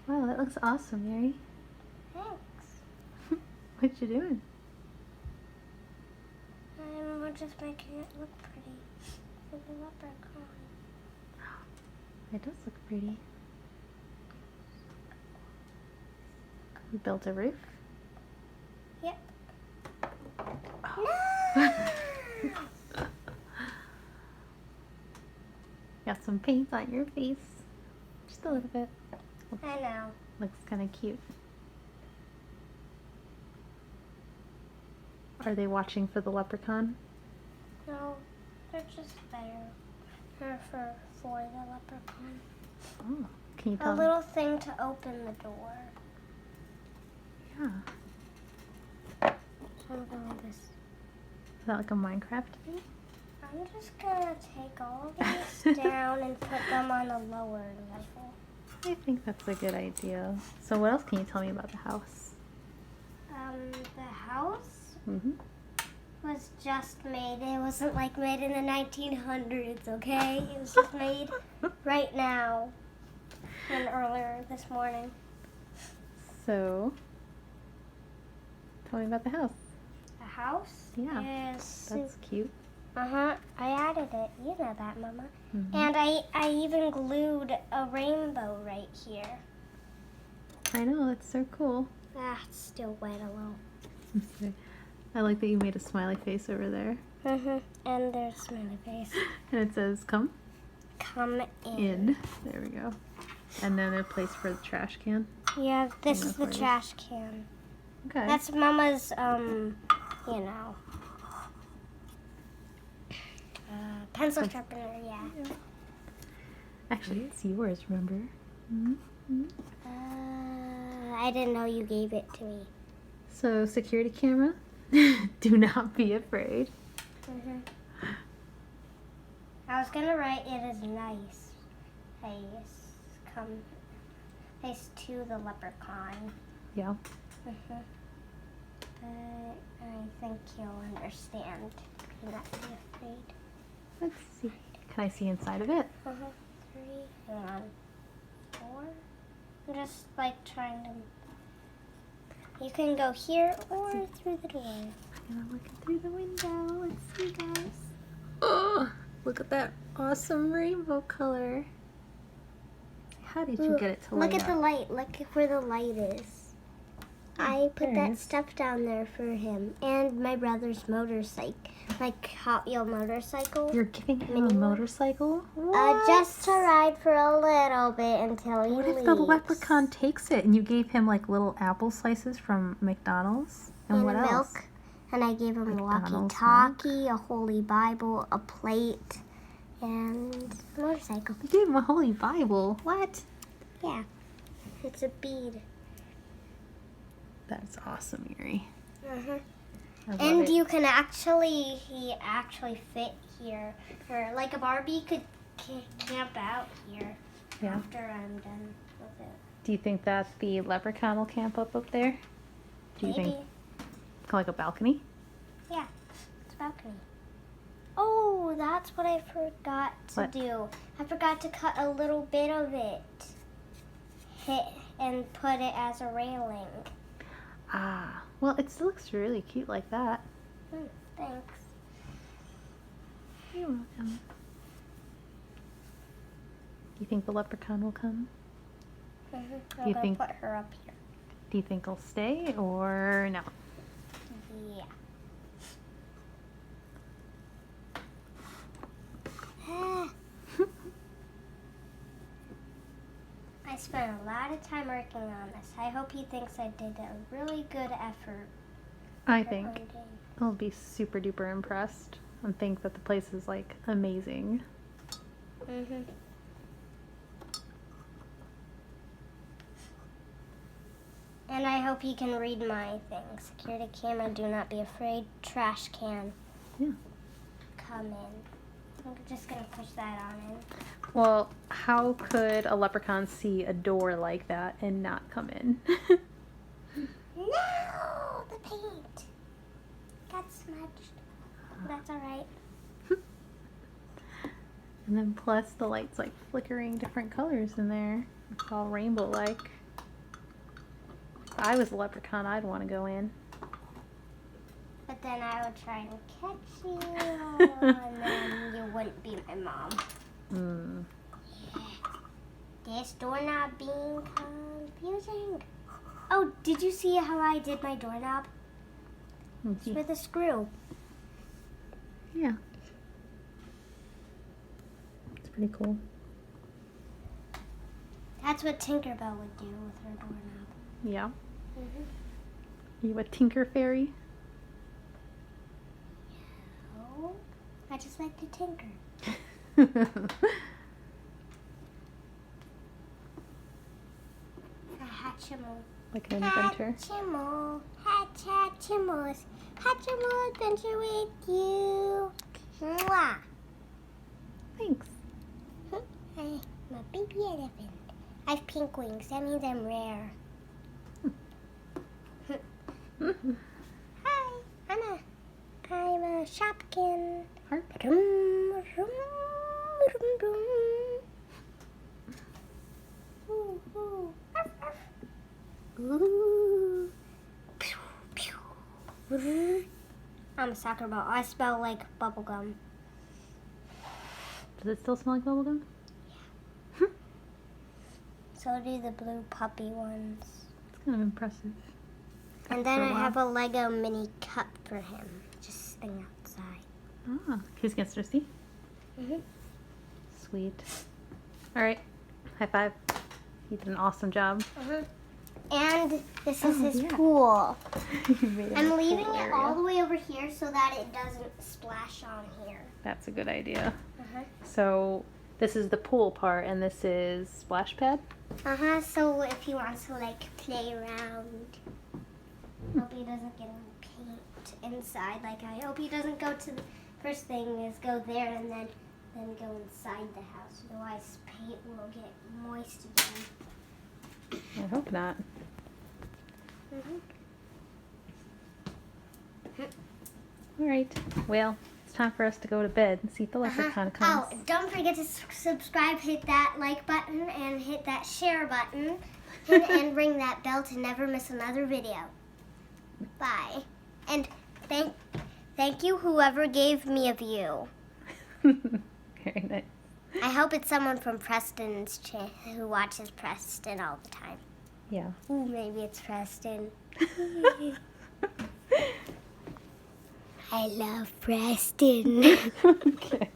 Wow, that looks awesome, Mary. Thanks. What you doing? We're just making it look pretty for the leprechaun. It does look pretty. We built a roof? Yep. Oh. No! Got some paint on your face. Just a little bit. I know. Looks kind of cute. Are they watching for the leprechaun? No, they're just there for the leprechaun. Oh, can you tell A little thing to open the door. Yeah. So I'm going this. Is that like a Minecraft thing? I'm just gonna take all of these down and put them on a lower level. I think that's a good idea. So what else can you tell me about the house? The house Mm-hmm. was just made. It wasn't like made in the 1900s, okay? It was just made right now and earlier this morning. So, tell me about the house. The house Yeah, is... that's cute. I added it. You know that, Mama. Mm-hmm. And I even glued a rainbow right here. I know, that's so cool. Ah, it's still wet a little. I like that you made a smiley face over there. And there's a smiley face. And it says, come Come in. There we go. And then a place for the trash can. Yeah, this And is the the trash can. Okay. That's Mama's, you know, pencil sharpener, yeah. Actually, it's yours, remember? Mm-hmm. I didn't know you gave it to me. So, security camera, do not be afraid. I was gonna write it as nice. Face to the leprechaun. Yeah. But I think you'll understand. Do not be afraid. Let's see. Can I see inside of it? 3, hang on, 4. I'm just like trying to. You can go here or through the door. I'm looking through the window. Let's see, guys. Oh, look at that awesome rainbow color. How did you get it to light Look at the up? light. Look where the light is. I put there it that is. stuff down there for him. And my brother's motorcycle. Like Hot Wheel motorcycle. You're giving him a Mini one? motorcycle? What? Just to ride for a little bit until he What if leaves. the leprechaun takes it and you gave him like little apple slices from McDonald's? And what else? Milk. And I gave him a McDonald's walkie-talkie, a holy Bible, a plate, and a motorcycle. You gave him a holy Bible. What? Yeah. It's a bead. That's awesome, Mary. I love And it. he actually fit here. Or like a Barbie could camp out here Yeah. after I'm done with it. Do you think that the leprechaun will camp up there? Do you Maybe. think like a balcony? Yeah, it's a balcony. Oh, that's what I forgot to What? do. I forgot to cut a little bit of it. And put it as a railing. Ah, well, it still looks really cute like that. Thanks. You're welcome. Do you think the leprechaun will come? I'm you gonna think- put her up here. Do you think he'll stay or no? Yeah. I spent a lot of time working on this. I hope he thinks I did a really good effort. I for think hunting. I'll be super duper impressed and think that the place is like amazing. And I hope he can read my thing. Security camera, do not be afraid. Trash can. Yeah. Come in. I'm just gonna push that on in. Well, how could a leprechaun see a door like that and not come in? No, the paint got smudged. That's all right. And then plus the light's like flickering different colors in there. It's all rainbow-like. I was a leprechaun, I'd want to go in. But then I would try and catch you, and then you wouldn't be my mom. Hmm. This doorknob being confusing. Oh, did you see how I did my doorknob? It's with a screw. Yeah. It's pretty cool. That's what Tinkerbell would do with her doorknob. Yeah. Mm-hmm. Are you a tinker fairy? No, I just like to tinker. A Hatchimal. Like an inventor? Hatchimal, Hatchimals, Hatchimal adventure with you. Mwah. Thanks. I'm a baby elephant. I have pink wings. That means I'm rare. Hi, I'm a Shopkin. Harp. Rum, rum, rum, rum. Ooh, ooh. Arf, arf. Ooh. Pew, pew. Ooh. I'm a soccer ball. I smell like bubblegum. Does it still smell like bubblegum? So do the blue puppy ones. It's kind of impressive. And then For a I while. have a Lego mini cup for him, just sitting outside. Ah, he's gets thirsty. Mhm. Sweet. All right. High five. He did an awesome job. Mhm. And this is his yeah. pool. You made it I'm a leaving cool it area. all the way over here so that it doesn't splash on here. That's a good idea. Uh-huh. So this is the pool part, and this is splash pad. Uh-huh, so if he wants to, like, play around. Hope he doesn't get any paint inside. Like, I hope he doesn't go to the first thing is go there and then go inside the house. Otherwise, paint will get moist again. I hope not. Mm-hmm. All right. Well, it's time for us to go to bed and see if the leprechaun comes. Oh, don't forget to subscribe, hit that like button, and hit that share button, and ring that bell to never miss another video. Bye. And thank you whoever gave me a view. Very nice. I hope it's someone from Preston's channel who watches Preston all the time. Yeah. Ooh, maybe it's Preston. I love Preston. Okay.